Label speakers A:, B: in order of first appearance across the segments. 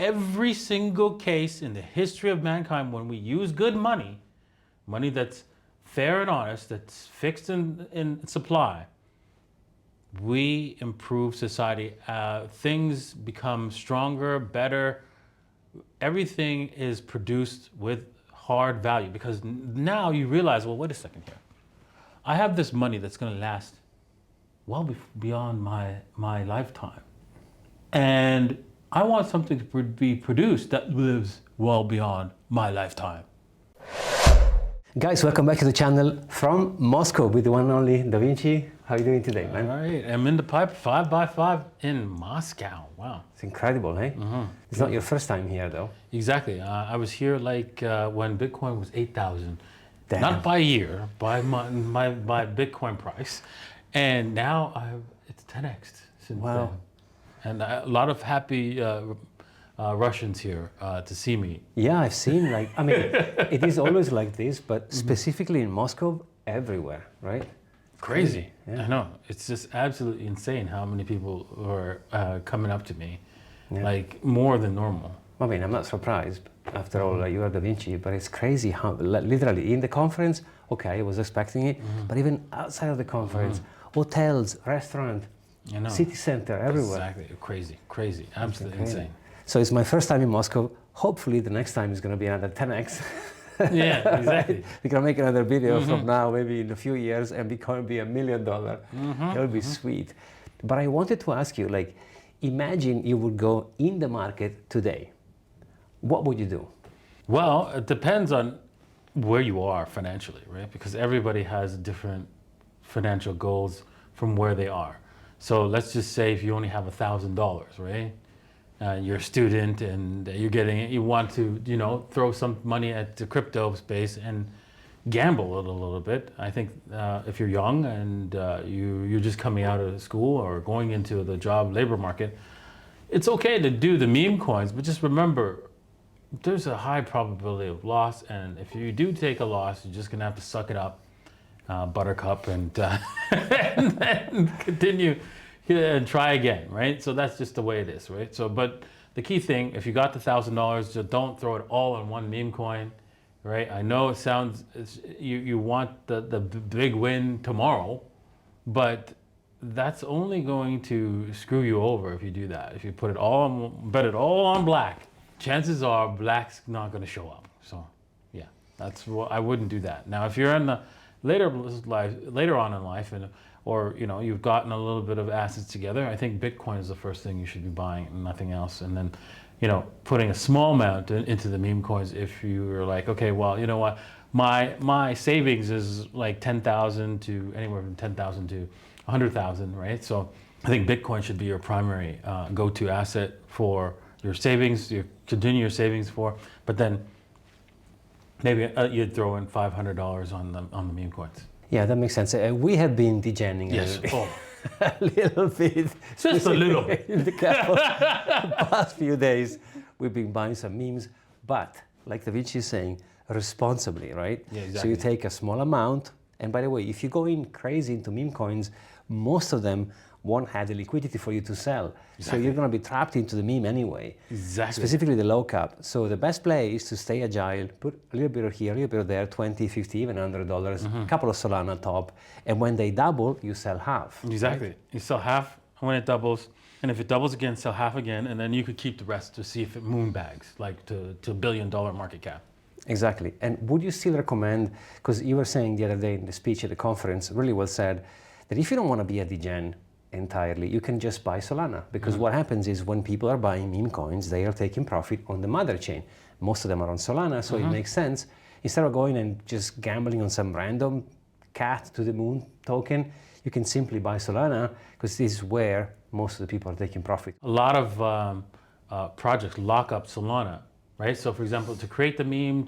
A: every single case in the history of mankind, when we use good money, money that's fair and honest, that's fixed in supply, we improve society. Things become stronger, better. Everything is produced with hard value, because now you realize, well, wait a second here. I have this money that's going to last well beyond my lifetime. And I want something to be produced that lives well beyond my lifetime.
B: Guys, welcome back to the channel from Moscow with the one and only Davinci. How are you doing today, man?
A: All right, I'm in the pipe 5x5 in Moscow. Wow.
B: It's incredible, hey? Mm-hmm. It's not your first time here, though.
A: Exactly. I was here when Bitcoin was 8,000. Not by year, by my Bitcoin price. And now it's 10x since then. And a lot of happy Russians here to see me.
B: Yeah, I've seen, it is always like this, but specifically in Moscow, everywhere, right?
A: Crazy. Yeah. I know. It's just absolutely insane how many people are coming up to me, like more than normal.
B: I mean, I'm not surprised. After all, you are Davinci, but it's crazy how, literally, in the conference, okay, I was expecting it, but even outside of the conference, hotels, restaurant, city center, everywhere.
A: Exactly. Crazy. Absolutely insane.
B: So it's my first time in Moscow. Hopefully the next time is going to be another 10x.
A: Yeah, exactly.
B: Right? We're going to make another video from now, maybe in a few years, and it's going to be $1 million. That would be sweet. But I wanted to ask you, imagine you would go in the market today. What would you do?
A: Well, it depends on where you are financially, right? Because everybody has different financial goals from where they are. So let's just say if you only have $1,000, right? You're a student and you want to, throw some money at the crypto space and gamble a little bit. I think if you're young and you're just coming out of school or going into the labor market, it's okay to do the meme coins, but just remember, there's a high probability of loss, and if you do take a loss, you're just gonna have to suck it up, buttercup, and and continue and try again, right? So that's just the way it is, right? So, but the key thing, if you got the $1,000, just don't throw it all in one meme coin, right? I know it sounds, you want the big win tomorrow, but that's only going to screw you over if you do that. If you bet it all on black, chances are black's not going to show up. So yeah, that's what I wouldn't do that. Now, if you're in the later on in life, or you've gotten a little bit of assets together, I think Bitcoin is the first thing you should be buying and nothing else. And then, putting a small amount into the meme coins if you're like, okay, well, you know what, my savings is like 10,000 to anywhere from 10,000 to 100,000, right? So I think Bitcoin should be your primary go-to asset for your savings, you continue your savings for, but then maybe you'd throw in $500 on the meme coins.
B: Yeah, that makes sense. We have been degenning a little bit.
A: Just a little bit.
B: In the past few days, we've been buying some memes, but like Davinci is saying, responsibly, right?
A: Yeah, exactly.
B: So you take a small amount, and by the way, if you go in crazy into meme coins, most of them won't have the liquidity for you to sell. Exactly. So you're going to be trapped into the meme anyway.
A: Exactly.
B: Specifically the low cap. So the best play is to stay agile, put a little bit here, a little bit there, 20, 50, even $100, a couple of Solana on top. And when they double, you sell half.
A: Exactly. Right? You sell half when it doubles. And if it doubles again, sell half again. And then you could keep the rest to see if it moonbags, like to $1 billion market cap.
B: Exactly. And would you still recommend, because you were saying the other day in the speech at the conference, really well said, that if you don't want to be a degen entirely, you can just buy Solana, because what happens is when people are buying meme coins, they are taking profit on the mother chain. Most of them are on Solana, so it makes sense. Instead of going and just gambling on some random cat to the moon token, you can simply buy Solana, because this is where most of the people are taking profit.
A: A lot of projects lock up Solana, right? So for example, to create the meme,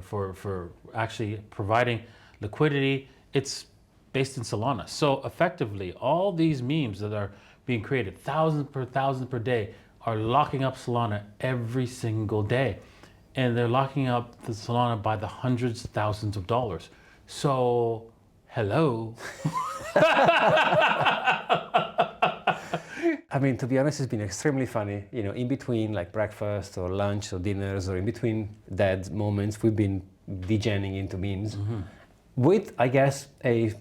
A: for actually providing liquidity, it's based in Solana. So effectively, all these memes that are being created, thousands per day, are locking up Solana every single day. And they're locking up the Solana by the hundreds of thousands of dollars. So, hello.
B: I mean, to be honest, it's been extremely funny. You know, in between like breakfast or lunch or dinners or in between that moments, we've been degenning into memes with, I guess, a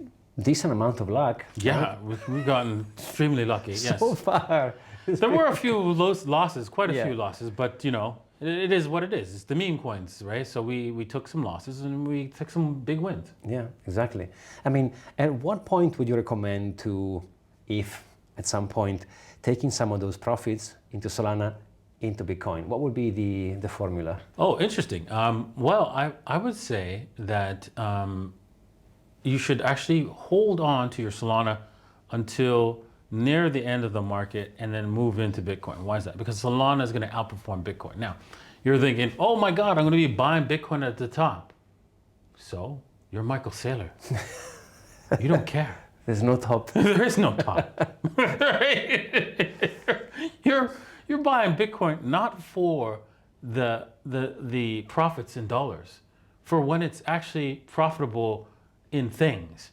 B: decent amount of luck.
A: Yeah, we've gotten extremely lucky. Yes.
B: So far.
A: There were a few losses, quite a
B: Yeah.
A: few losses, but you know, it is what it is. It's the meme coins, right? So we took some losses and we took some big wins.
B: Yeah, exactly. I mean, at what point would you recommend to, if at some point, taking some of those profits into Solana, into Bitcoin? What would be the formula?
A: Oh, interesting. Well, I would say that you should actually hold on to your Solana until near the end of the market and then move into Bitcoin. Why is that? Because Solana is going to outperform Bitcoin. Now, you're thinking, oh my God, I'm going to be buying Bitcoin at the top. So, you're Michael Saylor. You don't care.
B: There's no top.
A: There is no top. You're buying Bitcoin not for the profits in dollars, for when it's actually profitable in things.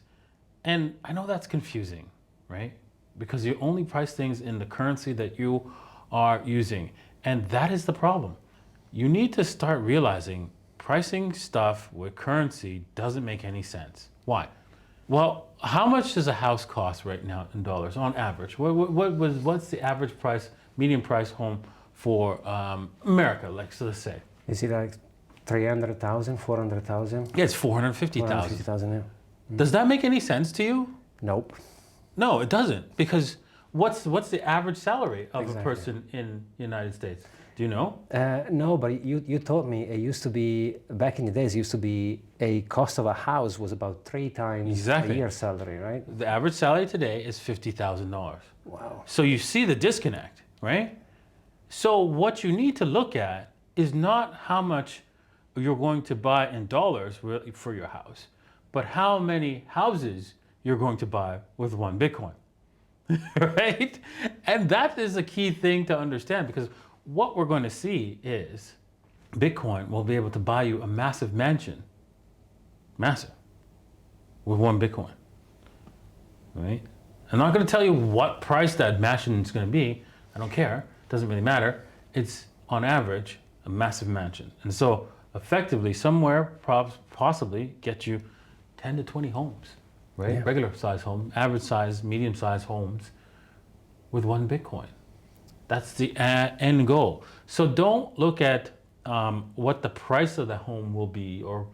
A: And I know that's confusing, right? Because you only price things in the currency that you are using. And that is the problem. You need to start realizing pricing stuff with currency doesn't make any sense. Why? Well, how much does a house cost right now in dollars on average? What's the average price, median price home for America, like, so let's say?
B: Is it like 300,000, 400,000?
A: Yeah, it's 450,000.
B: 450,000, yeah.
A: Does that make any sense to you?
B: Nope.
A: No, it doesn't, because what's the average salary of
B: Exactly.
A: a person in the United States? Do you know?
B: No, but you told me it used to be, back in the days, it used to be a cost of a house was about 3 times
A: Exactly.
B: a year's salary, right?
A: The average salary today is $50,000.
B: Wow.
A: So you see the disconnect, right? So what you need to look at is not how much you're going to buy in dollars really for your house, but how many houses you're going to buy with one Bitcoin, right? And that is a key thing to understand, because what we're going to see is Bitcoin will be able to buy you a massive mansion, massive, with one Bitcoin, right? I'm not going to tell you what price that mansion is going to be. I don't care. It doesn't really matter. It's on average a massive mansion. And so effectively somewhere possibly get you 10 to 20 homes, right?
B: Yeah.
A: Regular size home, average size, medium size homes with one Bitcoin. That's the end goal. So don't look at what the price of the home will be or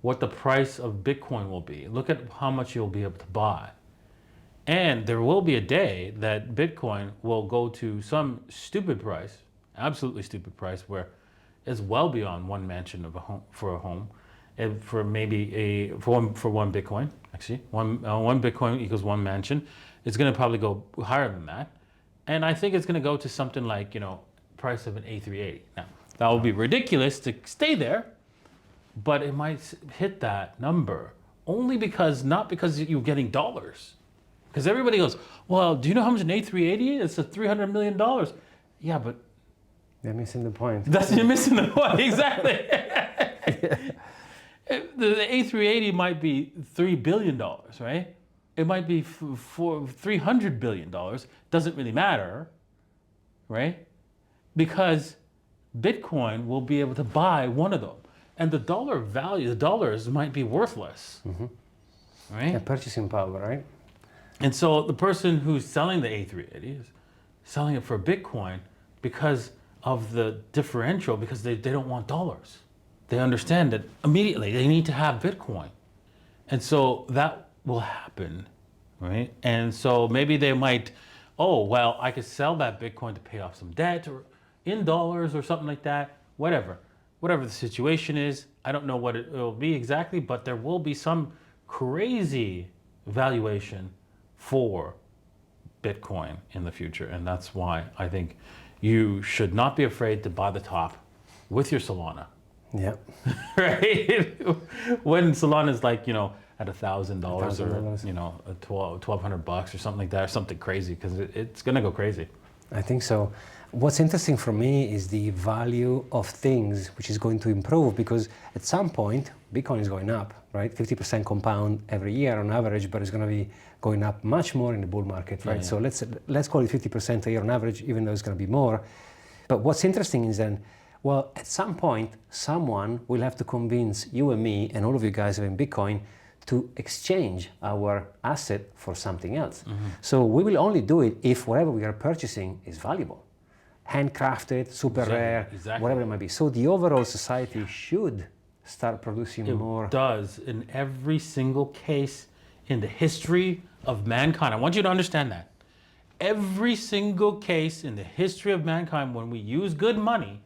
A: what the price of Bitcoin will be. Look at how much you'll be able to buy. And there will be a day that Bitcoin will go to some stupid price, absolutely stupid price, where it's well beyond one mansion of a home for a home, and for maybe for one Bitcoin. Actually, one Bitcoin equals one mansion. It's going to probably go higher than that, and I think it's going to go to something like, you know, price of an A380. Now that would be ridiculous to stay there, but it might hit that number only because, not because you're getting dollars. Because everybody goes, well, do you know how much an A380 is? It's a $300 million. Yeah, but
B: They're missing the point.
A: you're missing the point. Exactly. The A380 might be $3 billion, right? It might be for $300 billion. Doesn't really matter, right? Because Bitcoin will be able to buy one of them. And the dollar value, the dollars might be worthless, right?
B: Yeah, purchasing power, right?
A: And so the person who's selling the A380 is selling it for Bitcoin because of the differential, because they don't want dollars. They understand that immediately they need to have Bitcoin. And so that will happen, right? And so maybe they might, oh, well, I could sell that Bitcoin to pay off some debt or in dollars or something like that, whatever the situation is. I don't know what it will be exactly, but there will be some crazy valuation for Bitcoin in the future. And that's why I think you should not be afraid to buy the top with your Solana,
B: Yeah.
A: right? When Solana is like, you know, at $1,000
B: $1,000.
A: or, you know, $1,200 or something like that, or something crazy, because it's going to go crazy.
B: I think so. What's interesting for me is the value of things which is going to improve, because at some point Bitcoin is going up, right? 50% compound every year on average, but it's going to be going up much more in the bull market, right?
A: Yeah, yeah.
B: So let's call it 50% a year on average, even though it's going to be more. But what's interesting is then, well, at some point, someone will have to convince you and me and all of you guys having Bitcoin to exchange our asset for something else. So we will only do it if whatever we are purchasing is valuable. Handcrafted, super rare, whatever it might be. So the overall society should start producing more.
A: It does in every single case in the history of mankind. I want you to understand that. Every single case in the history of mankind, when we use good money,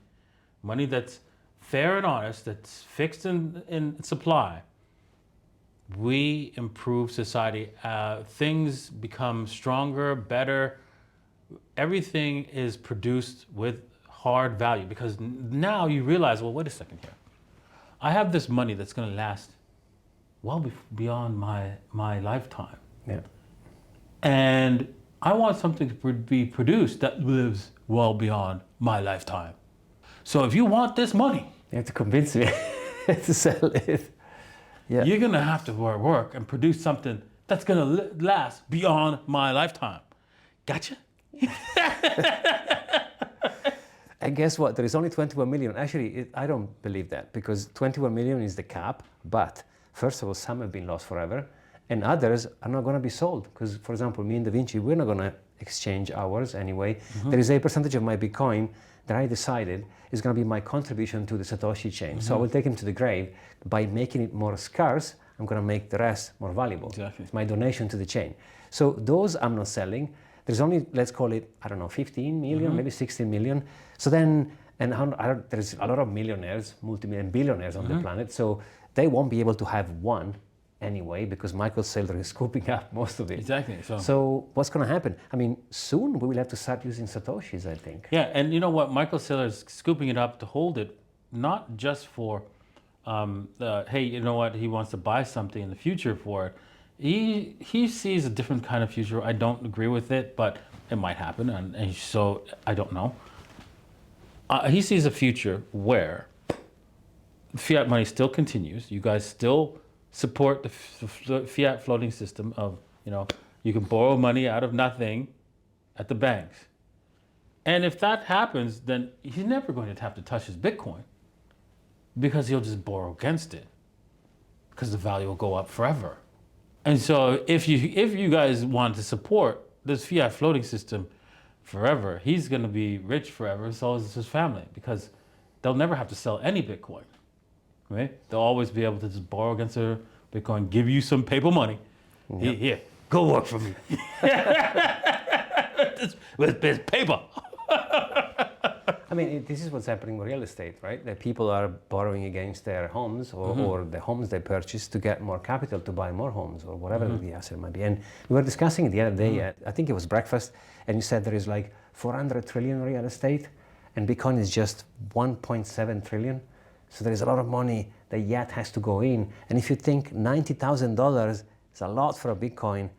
A: money that's fair and honest, that's fixed in supply, we improve society. Things become stronger, better. Everything is produced with hard value, because now you realize, well, wait a second here. I have this money that's going to last well beyond my lifetime.
B: Yeah.
A: And I want something to be produced that lives well beyond my lifetime. So if you want this money,
B: You have to convince me to sell it. Yeah.
A: you're going to have to work and produce something that's going to last beyond my lifetime. Gotcha?
B: And guess what? There is only 21 million. Actually, I don't believe that, because 21 million is the cap. But first of all, some have been lost forever, and others are not going to be sold. Because, for example, me and Davinci, we're not going to exchange ours anyway. There is a percentage of my Bitcoin that I decided is going to be my contribution to the Satoshi chain. So I will take him to the grave. By making it more scarce, I'm going to make the rest more valuable.
A: Exactly.
B: It's my donation to the chain. So those I'm not selling. There's only, let's call it, I don't know, 15 million, maybe 16 million. So then, there's a lot of millionaires, multi-million billionaires on the planet. So they won't be able to have one anyway, because Michael Saylor is scooping up most of it.
A: Exactly.
B: So what's going to happen? I mean, soon we will have to start using Satoshis, I think.
A: Yeah, and you know what? Michael Saylor is scooping it up to hold it, not just for, hey, you know what? He wants to buy something in the future for it. He sees a different kind of future. I don't agree with it, but it might happen, and so I don't know. He sees a future where fiat money still continues. You guys still support the fiat floating system of, you can borrow money out of nothing at the banks. And if that happens, then he's never going to have to touch his Bitcoin, because he'll just borrow against it, because the value will go up forever. And so if you guys want to support this fiat floating system forever, he's going to be rich forever, and so is his family, because they'll never have to sell any Bitcoin, right? They'll always be able to just borrow against their Bitcoin, give you some paper money.
B: Yep.
A: Here, go work for me. with this paper.
B: I mean, this is what's happening with real estate, right? That people are borrowing against their homes or the homes they purchase to get more capital to buy more homes or whatever the asset might be. And we were discussing it the other day, I think it was breakfast, and you said there is like 400 trillion real estate, and Bitcoin is just 1.7 trillion. So there is a lot of money that yet has to go in. And if you think $90,000 is a lot for a Bitcoin,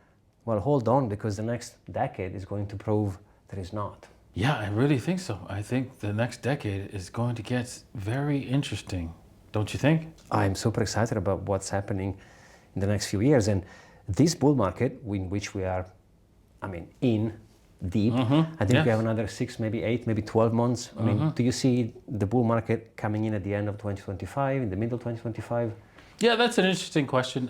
B: well, hold on, because the next decade is going to prove that it's not.
A: Yeah, I really think so. I think the next decade is going to get very interesting. Don't you think?
B: I'm super excited about what's happening in the next few years. And this bull market, in which we are, in deep, I think we have another 6, maybe 8, maybe 12 months. I mean, do you see the bull market coming in at the end of 2025, in the middle of 2025?
A: Yeah, that's an interesting question.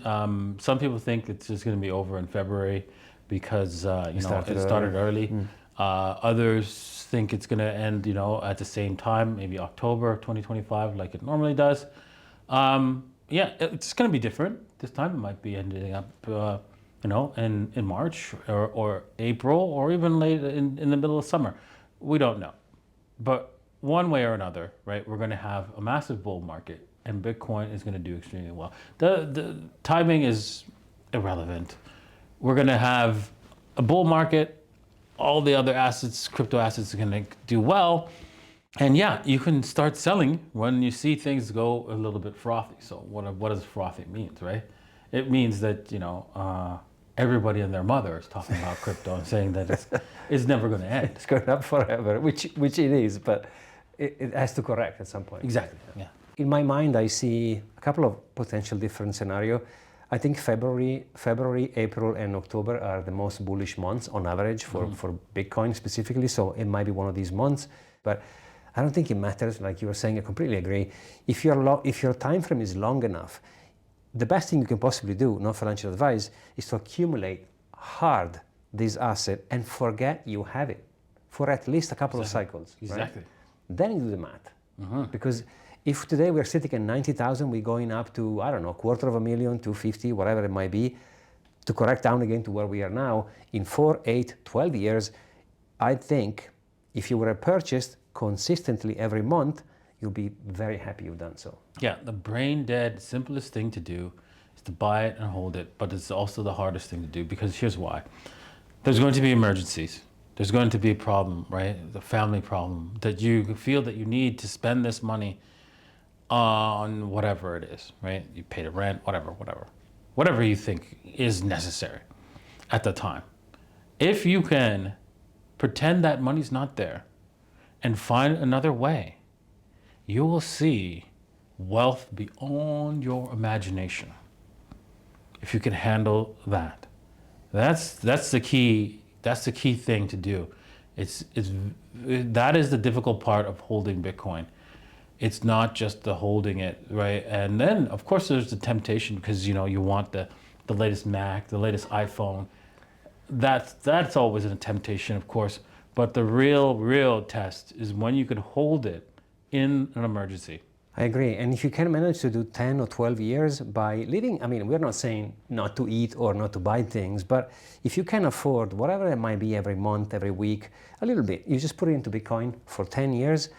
A: Some people think it's just going to be over in February because it started early. Others think it's going to end, at the same time, maybe October 2025, like it normally does. Yeah, it's going to be different this time. It might be ending up, in March or April, or even late in the middle of summer. We don't know. But one way or another, right, we're going to have a massive bull market, and Bitcoin is going to do extremely well. The timing is irrelevant. We're going to have a bull market. All the other assets, crypto assets, are going to do well. And yeah, you can start selling when you see things go a little bit frothy. So what does frothy mean, right? It means that, everybody and their mother is talking about crypto and saying that it's never going to end.
B: It's going up forever, which it is, but it has to correct at some point.
A: Exactly. Yeah.
B: In my mind, I see a couple of potential different scenarios. I think February, April, and October are the most bullish months on average for Bitcoin specifically. So it might be one of these months, but I don't think it matters. Like you were saying, I completely agree. If your time frame is long enough, the best thing you can possibly do, not financial advice, is to accumulate hard this asset and forget you have it for at least a couple of cycles.
A: Exactly.
B: Right? Then you do the math. Because if today we're sitting at 90,000, we're going up to, I don't know, $250,000, 250, whatever it might be, to correct down again to where we are now, in 4, 8, 12 years, I think if you were purchased consistently every month, you'll be very happy you've done so.
A: Yeah, the brain dead, simplest thing to do is to buy it and hold it, but it's also the hardest thing to do because here's why. There's going to be emergencies. There's going to be a problem, right? The family problem that you feel that you need to spend this money on whatever it is, right? You pay the rent, whatever you think is necessary at the time. If you can pretend that money's not there and find another way, you will see wealth beyond your imagination. If you can handle that, that's the key. That's the key thing to do. That is the difficult part of holding Bitcoin. It's not just the holding it, right? And then of course there's the temptation because you want the latest Mac, the latest iPhone. That's always a temptation, of course. But the real test is when you can hold it in an emergency.
B: I agree. And if you can manage to do 10 or 12 years by living, I mean, we're not saying not to eat or not to buy things, but if you can afford whatever it might be every month, every week, a little bit, you just put it into Bitcoin for 10 years,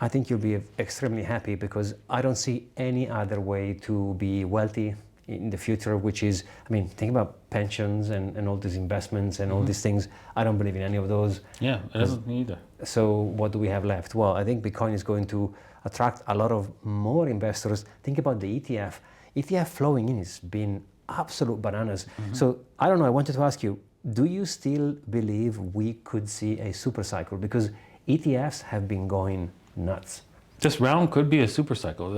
B: I think you'll be extremely happy because I don't see any other way to be wealthy in the future, which is, I mean, think about pensions and all these investments and all these things. I don't believe in any of those.
A: Yeah, it doesn't me either.
B: So what do we have left? Well, I think Bitcoin is going to attract a lot of more investors. Think about the ETF. ETF flowing in has been absolute bananas. So I don't know, I wanted to ask you, do you still believe we could see a super cycle? Because ETFs have been going nuts.
A: This round could be a super cycle.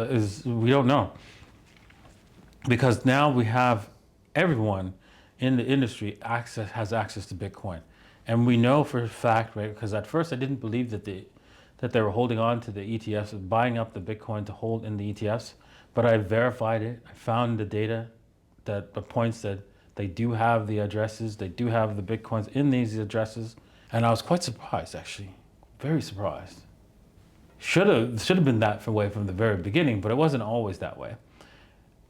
A: We don't know. Because now we have everyone in the industry has access to Bitcoin. And we know for a fact, right, because at first I didn't believe that they were holding on to the ETFs, buying up the Bitcoin to hold in the ETFs, but I verified it. I found the data that points that they do have the addresses, they do have the Bitcoins in these addresses. And I was quite surprised, actually, very surprised. Should have been that way from the very beginning, but it wasn't always that way.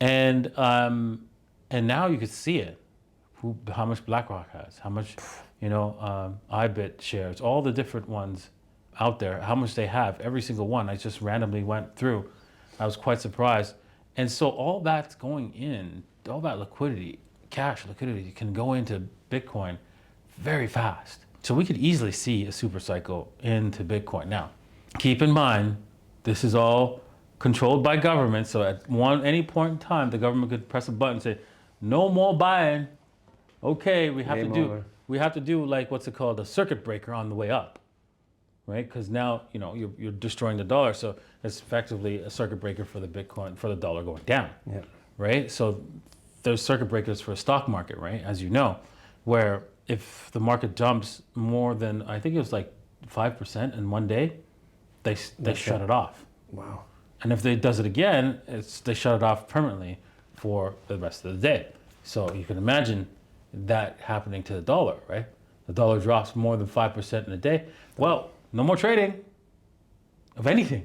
A: And now you could see it, how much BlackRock has, how much, iBit shares, all the different ones out there, how much they have, every single one. I just randomly went through. I was quite surprised. And so all that's going in, all that liquidity, cash liquidity can go into Bitcoin very fast. So we could easily see a super cycle into Bitcoin. Now, keep in mind, this is all controlled by government, so at any point in time, the government could press a button and say, "No more buying." Okay, we have to do like what's it called, a circuit breaker on the way up, right? Because now you're destroying the dollar, so it's effectively a circuit breaker for the Bitcoin, for the dollar going down, right? So there's circuit breakers for a stock market, right? As you know, where if the market jumps more than, I think it was like 5% in one day, they shut it off.
B: Wow.
A: And if it does it again, they shut it off permanently for the rest of the day. So you can imagine that happening to the dollar, right? The dollar drops more than 5% in a day. Well, no more trading of anything.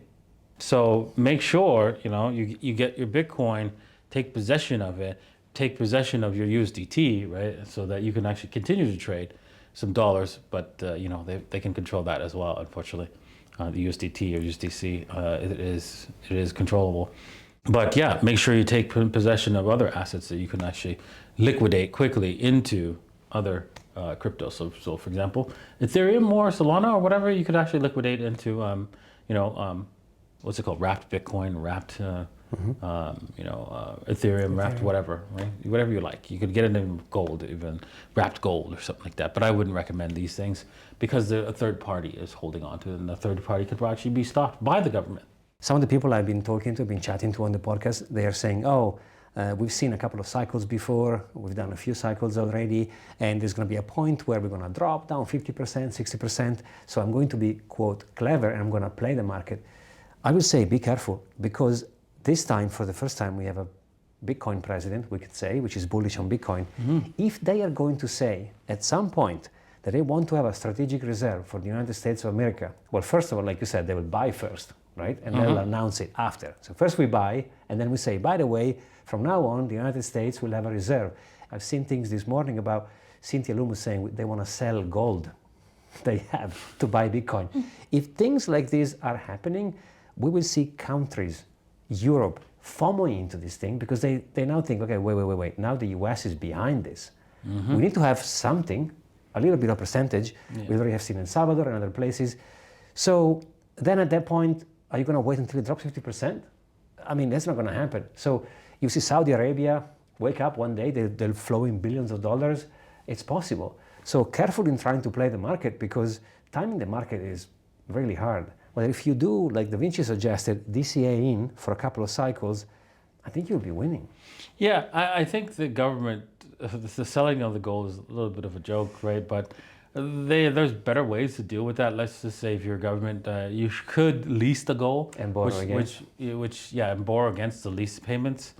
A: So make sure, you get your Bitcoin, take possession of it, take possession of your USDT, right? So that you can actually continue to trade some dollars, but they can control that as well, unfortunately. The USDT or USDC, it is controllable. But yeah, make sure you take possession of other assets that you can actually liquidate quickly into other cryptos. So for example, Ethereum or Solana or whatever, you could actually liquidate into, what's it called? Wrapped Bitcoin, wrapped Ethereum wrapped, whatever, right? Whatever you like. You could get it in gold, even wrapped gold or something like that. But I wouldn't recommend these things because a third party is holding on to it, and the third party could actually be stopped by the government.
B: Some of the people I've been talking to, been chatting to on the podcast, they are saying, we've seen a couple of cycles before, we've done a few cycles already, and there's going to be a point where we're going to drop down 50%, 60%. So I'm going to be, quote, clever, and I'm going to play the market. I would say be careful, because this time, for the first time, we have a Bitcoin president, we could say, which is bullish on Bitcoin. If they are going to say at some point that they want to have a strategic reserve for the United States of America, well, first of all, like you said, they will buy first, right? And they'll announce it after. So first we buy, and then we say, by the way, from now on, the United States will have a reserve. I've seen things this morning about Cynthia Lummis saying they want to sell gold they have to buy Bitcoin. If things like these are happening, we will see countries, Europe, FOMOing into this thing, because they now think, okay, wait, now the US is behind this. We need to have something, a little bit of percentage. We already have seen in Salvador and other places. So then at that point, are you going to wait until it drops 50%? I mean, that's not going to happen. So you see Saudi Arabia wake up one day, they'll flow in billions of dollars. It's possible. So careful in trying to play the market, because timing the market is really hard. But if you do, like Davinci suggested, DCA in for a couple of cycles, I think you'll be winning.
A: Yeah, I think the government, the selling of the gold is a little bit of a joke, right? But there's better ways to deal with that. Let's just say if you're a government, you could lease the gold
B: And borrow against.
A: and borrow against the lease payments,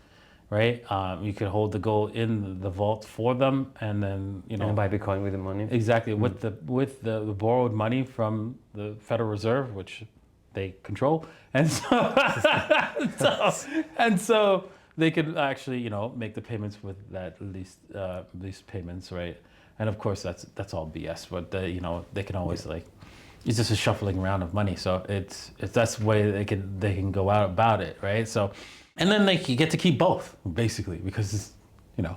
A: right? You could hold the gold in the vault for them, and then
B: And buy Bitcoin with the money.
A: exactly with the borrowed money from the Federal Reserve, which they control, and so they could actually make the payments with that lease payments, right? And of course that's all BS, but they can always it's just a shuffling around of money. So it's that's the way they can go out about it, right? So, and then you get to keep both basically, because it's,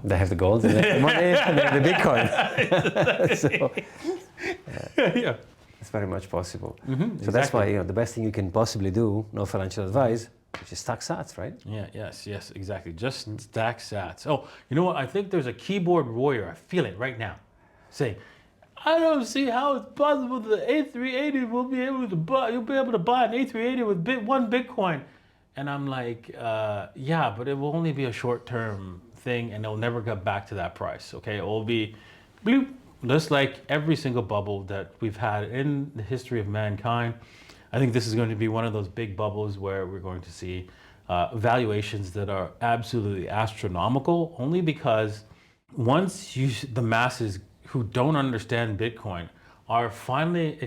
B: They have the gold, and they have the money, and they have the Bitcoin. So,
A: yeah.
B: it's very much possible.
A: So
B: That's why the best thing you can possibly do, no financial advice, which is stack sats, right?
A: Yeah, yes, exactly. Just stack sats. Oh, you know what? I think there's a keyboard warrior. I feel it right now. Saying, I don't see how it's possible that the A380 will be able to buy. You'll be able to buy an A380 with one Bitcoin. And I'm like, yeah, but it will only be a short-term thing, and it'll never get back to that price. Okay, it will be bloop, just like every single bubble that we've had in the history of mankind. I think this is going to be one of those big bubbles where we're going to see valuations that are absolutely astronomical, only because once the masses who don't understand Bitcoin are finally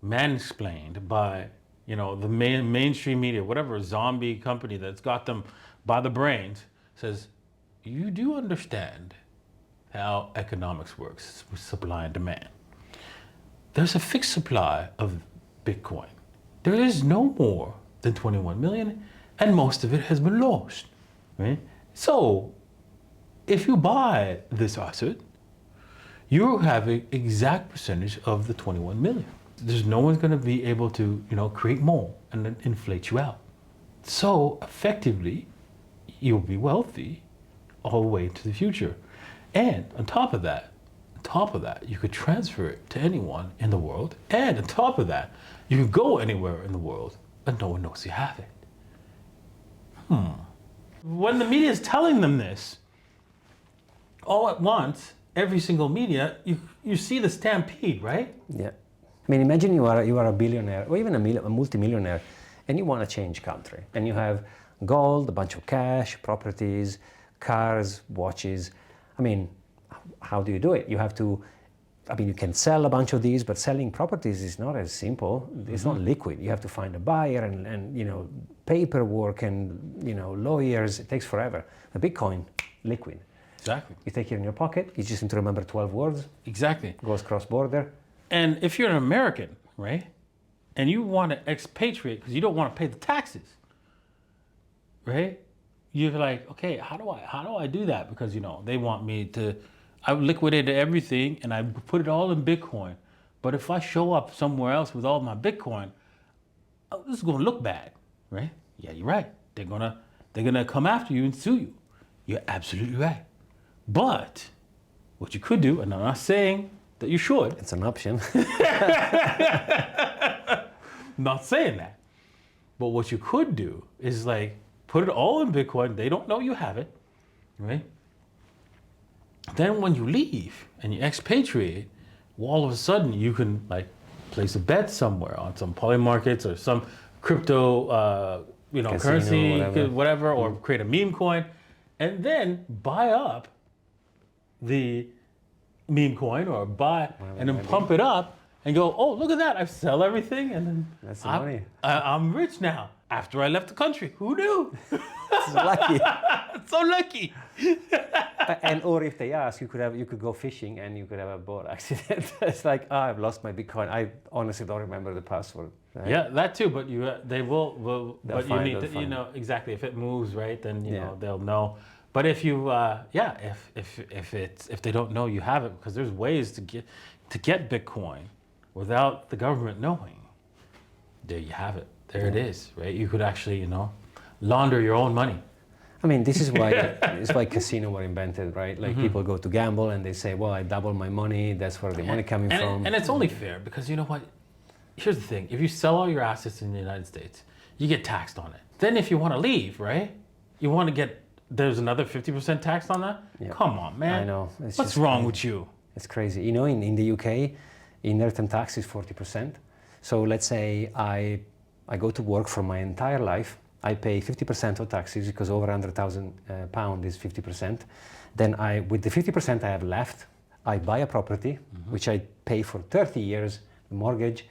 A: mansplained by the mainstream media, whatever zombie company that's got them by the brains, says, you do understand how economics works with supply and demand. There's a fixed supply of Bitcoin. There is no more than 21 million, and most of it has been lost, right? So if you buy this asset, you're having exact percentage of the 21 million. There's no one's going to be able to, create more and then inflate you out. So effectively, you'll be wealthy all the way into the future. And on top of that, you could transfer it to anyone in the world. And on top of that, you can go anywhere in the world and no one knows you have it. When the media is telling them this, all at once, every single media, you see the stampede, right?
B: Yeah. I mean, imagine you are a billionaire or even a multimillionaire, and you want to change country, and you have gold, a bunch of cash, properties, cars, watches. I mean, how do you do it? You have to, you can sell a bunch of these, but selling properties is not as simple. It's not liquid. You have to find a buyer and paperwork and, lawyers. It takes forever. A Bitcoin, liquid.
A: Exactly.
B: You take it in your pocket. You just need to remember 12 words.
A: Exactly.
B: Goes cross-border.
A: And if you're an American, right, and you want to expatriate because you don't want to pay the taxes, right? You're like, okay, how do I do that? Because they want me to. I liquidated everything and I put it all in Bitcoin. But if I show up somewhere else with all my Bitcoin, this is going to look bad, right? Yeah, you're right. they're gonna come after you and sue you. You're absolutely right. But what you could do, and I'm not saying that you should.
B: It's an option.
A: I'm not saying that. But what you could do is like put it all in Bitcoin. They don't know you have it, right? Then when you leave and you expatriate, well, all of a sudden you can like place a bet somewhere on some poly markets or some crypto,
B: Casino,
A: currency, whatever, or create a meme coin, and then buy up the meme coin or buy and then pump it up and go, oh, look at that, I sell everything and then
B: That's the money.
A: I'm rich now after I left the country. Who knew?
B: It's lucky.
A: So lucky.
B: And or if they ask, you could go fishing and you could have a boat accident. It's like, I've lost my Bitcoin. I honestly don't remember the password. Right?
A: Yeah, that too. But they will. But you need to,
B: find.
A: exactly. If it moves, right, then you
B: Yeah.
A: know they'll know. But if you, if they don't know you have it, because there's ways to get Bitcoin without the government knowing. There you have it. There it is, right? You could actually, launder your own money.
B: I mean, this is why it's why casino were invented, right? Like people go to gamble and they say, well, I double my money. That's where the money coming from.
A: And it's only fair because you know what? Here's the thing. If you sell all your assets in the United States, you get taxed on it. Then if you want to leave, right? You want to get, there's another 50% tax on that?
B: Yeah.
A: Come on, man.
B: I know.
A: What's wrong with you?
B: It's crazy. In the UK, inheritance tax is 40%. So let's say I go to work for my entire life. I pay 50% of taxes because over £100,000 is 50%. Then with the 50% I have left, I buy a property, which I pay for 30 years, the mortgage.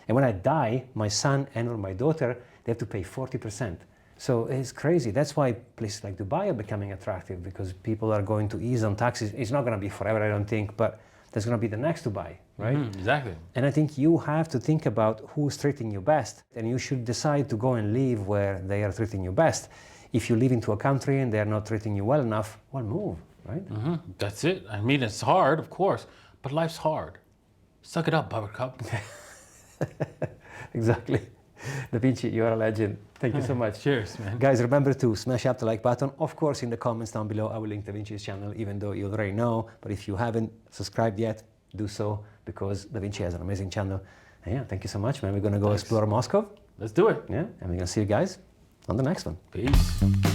B: And when I die, my son and or my daughter, they have to pay 40%. So it's crazy. That's why places like Dubai are becoming attractive because people are going to ease on taxes. It's not going to be forever, I don't think, but there's going to be the next Dubai, right?
A: Exactly.
B: And I think you have to think about who's treating you best, and you should decide to go and live where they are treating you best. If you live into a country and they're not treating you well enough, well, move, right?
A: That's it. I mean, it's hard, of course, but life's hard. Suck it up, Buttercup.
B: Exactly. Davinci, you are a legend. Thank you so much.
A: Cheers, man.
B: Guys, remember to smash up the like button. Of course, in the comments down below, I will link Davinci's channel, even though you already know. But if you haven't subscribed yet, do so, because Davinci has an amazing channel. And yeah, thank you so much, man. We're going to go explore Moscow.
A: Let's do it.
B: Yeah, and we're going to see you guys on the next one.
A: Peace.